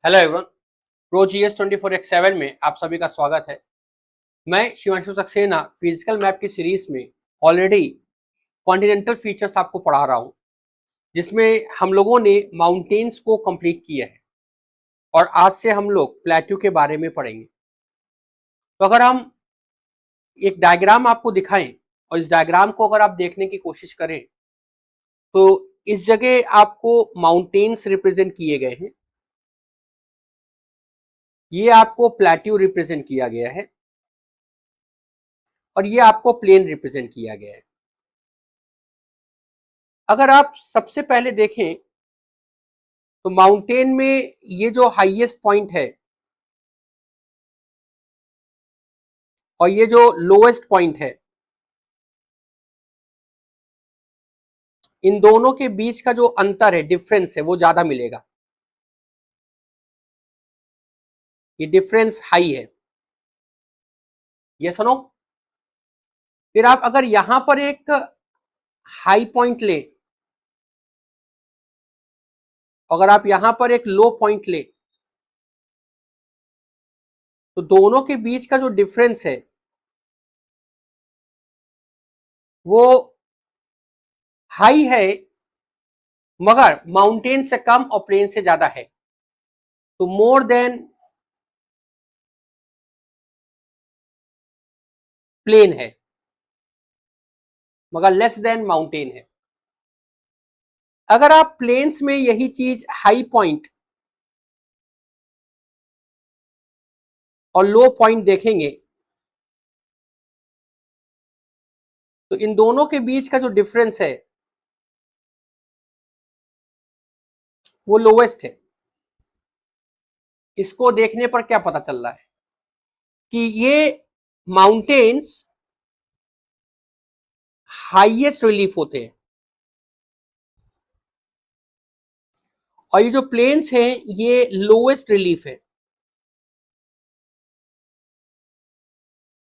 Hello everyone, pro GS 24x7 में आप सभी का स्वागत है। मैं शिवांशु सक्सेना फिजिकल मैप की सीरीज में ऑलरेडी कॉन्टिनेंटल फीचर्स आपको पढ़ा रहा हूं, जिसमें हम लोगों ने माउंटेन्स को कंप्लीट किया है और आज से हम लोग प्लेट्यू के बारे में पढ़ेंगे। तो अगर हम एक डायग्राम आपको दिखाएं और इस डायग्राम को अगर आप देखने की कोशिश करें तो इस जगह आपको माउंटेन्स रिप्रेजेंट किए गए हैं, ये आपको प्लेट्यू रिप्रेजेंट किया गया है और ये आपको प्लेन रिप्रेजेंट किया गया है। अगर आप सबसे पहले देखें तो माउंटेन में ये जो हाईएस्ट पॉइंट है और ये जो लोएस्ट पॉइंट है, इन दोनों के बीच का जो अंतर है, डिफरेंस है, वो ज्यादा मिलेगा। ये डिफरेंस हाई है, ये सुनो। फिर आप अगर यहां पर एक हाई पॉइंट ले, अगर आप यहां पर एक लो पॉइंट ले, तो दोनों के बीच का जो डिफरेंस है वो हाई है, मगर माउंटेन से कम और प्लेन से ज्यादा है। तो मोर देन प्लेन है मगर लेस देन माउंटेन है। अगर आप प्लेन्स में यही चीज हाई पॉइंट और लो पॉइंट देखेंगे तो इन दोनों के बीच का जो डिफरेंस है वो लोवेस्ट है। इसको देखने पर क्या पता चल रहा है कि ये माउंटेन्स हाईएस्ट रिलीफ होते हैं और ये जो प्लेन्स हैं ये लोएस्ट रिलीफ है।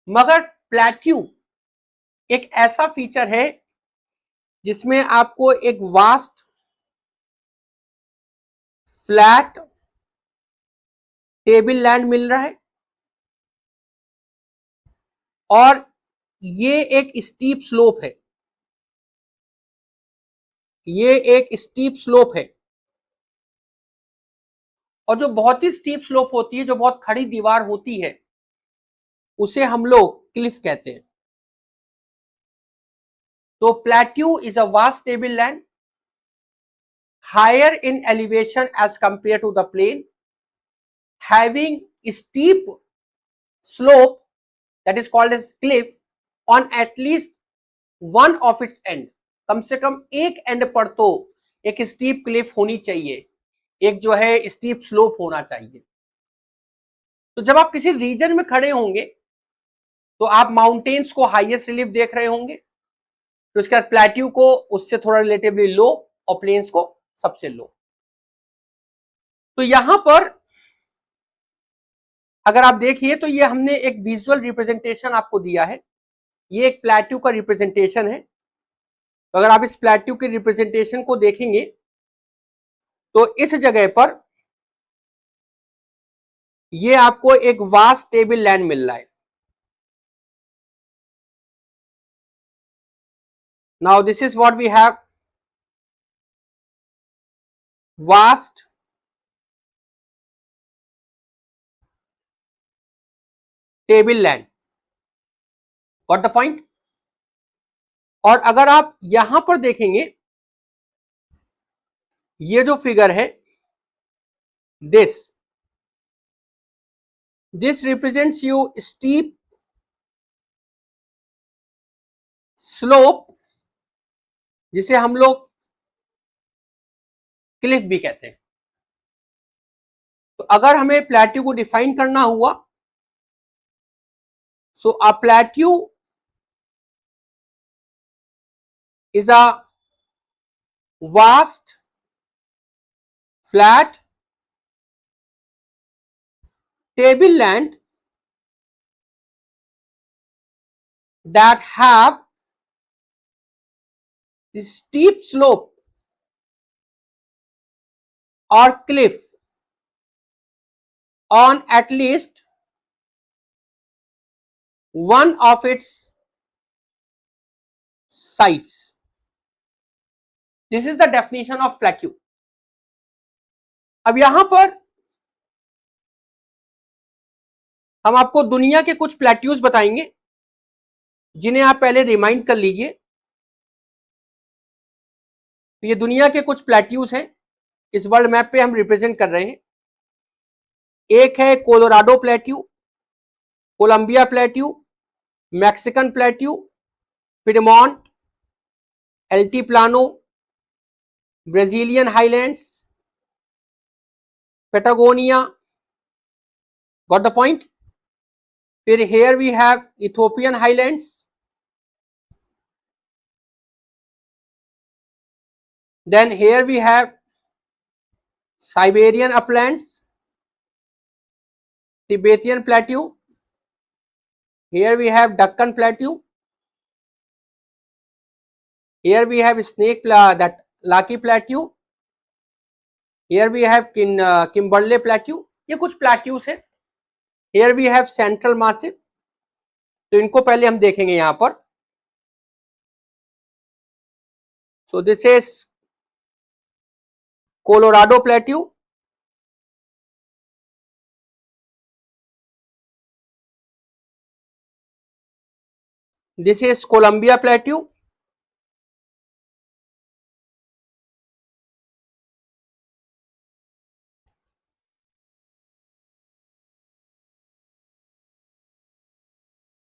मगर प्लेट्यू एक ऐसा फीचर है जिसमें आपको एक वास्ट फ्लैट टेबल लैंड मिल रहा है और ये एक स्टीप स्लोप है, ये एक स्टीप स्लोप है। और जो बहुत ही स्टीप स्लोप होती है, जो बहुत खड़ी दीवार होती है, उसे हम लोग क्लिफ कहते हैं। तो plateau is a vast table land, higher in elevation as compared to the plain, having steep slope that is called as cliff on at least one of its end। कम से कम एक एंड पर तो एक steep Cliff होनी चाहिए, एक जो है स्टीप स्लोप होना चाहिए। तो जब आप किसी रीजन में खड़े होंगे तो आप माउंटेन्स को हाईएस्ट रिलीफ देख रहे होंगे, तो उसके बाद प्लेट्यू को उससे थोड़ा रिलेटिवली लो और प्लेन्स को सबसे लो। तो यहां पर अगर आप देखिए तो ये हमने एक विजुअल रिप्रेजेंटेशन आपको दिया है, ये एक प्लेट्यू का रिप्रेजेंटेशन है। तो अगर आप इस प्लेट्यू के रिप्रेजेंटेशन को देखेंगे तो इस जगह पर ये आपको एक वास्ट टेबल लैंड मिल रहा है। Now this is what we have, vast table land. What the point? और अगर आप यहां पर देखेंगे, ये जो फिगर है, this represents you steep slope, जिसे हम लोग क्लिफ भी कहते हैं। तो अगर हमें प्लेट्यू को डिफाइन करना हुआ, सो अ plateau is a vast flat tableland that have steep slope or cliff on at least one of its sides. This is the definition of plateau. अब यहां पर हम आपको दुनिया के कुछ प्लेट्यूज बताएंगे जिन्हें आप पहले रिमाइंड कर लीजिए। तो ये दुनिया के कुछ प्लेट्यूज हैं, इस वर्ल्ड मैप पे हम रिप्रेजेंट कर रहे हैं। एक है Colorado plateau, Columbia plateau, Mexican plateau, Piedmont, Altiplano, Brazilian highlands, Patagonia. Got the point? फिर here we have Ethiopian highlands, then here we have Siberian uplands, Tibetan plateau, here we have Deccan plateau, here we have that Laki plateau, here we have Kimberley plateau। ये कुछ plateaus है। here we have Central Massif, तो इनको पहले हम देखेंगे यहां पर। so this is Colorado plateau, this is Columbia plateau,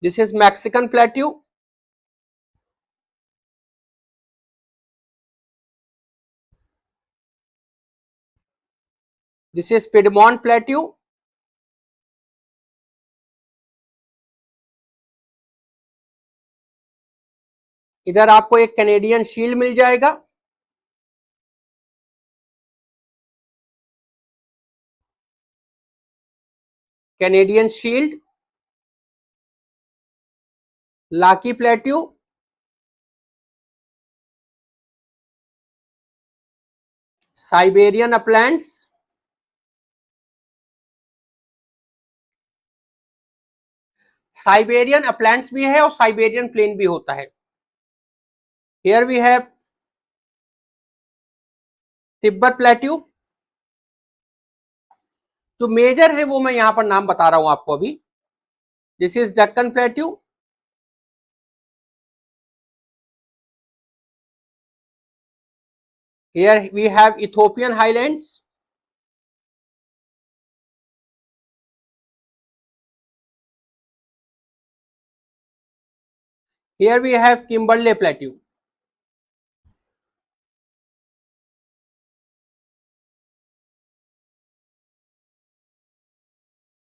this is Mexican plateau, this is Piedmont plateau, इधर आपको एक कैनेडियन शील्ड मिल जाएगा, कैनेडियन शील्ड, लाकी plateau, Siberian uplands, Siberian uplands भी है और साइबेरियन प्लेन भी होता है। Here we have Tibet plateau. जो मेजर है वो मैं यहां पर नाम बता रहा हूं आपको अभी। This is Deccan plateau, here we have Ethiopian highlands, here we have Kimberley plateau.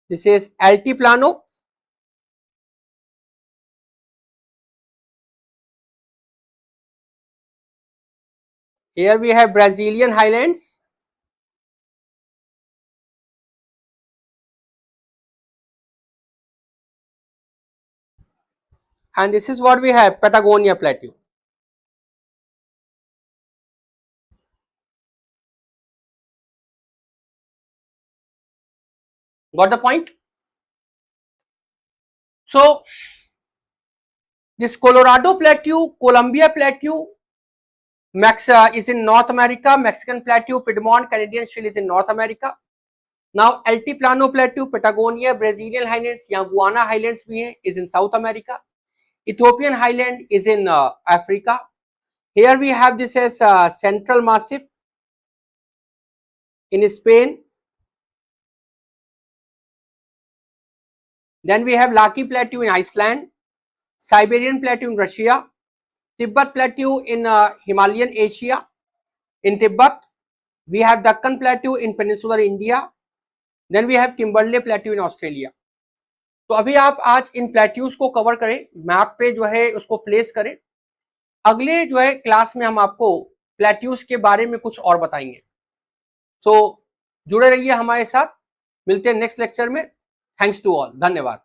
This is Altiplano, here we have Brazilian highlands, and this is what we have Patagonia plateau। Got the point? So this Colorado plateau, Columbia plateau, is in North America, Mexican plateau, Piedmont, Canadian Shield is in North America. Now Altiplano plateau, Patagonia, Brazilian highlands, Yaguana highlands bhi hai, is in South America. Ethiopian highland is in Africa. Here we have this as Central Massif in Spain. Then we have Laki plateau in Iceland, Siberian plateau in Russia, Tibet plateau in Himalayan Asia, in Tibet. We have Deccan plateau in peninsular India. Then we have Kimberley plateau in Australia. तो अभी आप आज इन plateaus को cover करें, map पे जो है उसको प्लेस करें। अगले जो है क्लास में हम आपको प्लेट्यूज के बारे में कुछ और बताएंगे। सो जुड़े रहिए हमारे साथ, मिलते हैं नेक्स्ट लेक्चर में। थैंक्स टू ऑल, धन्यवाद।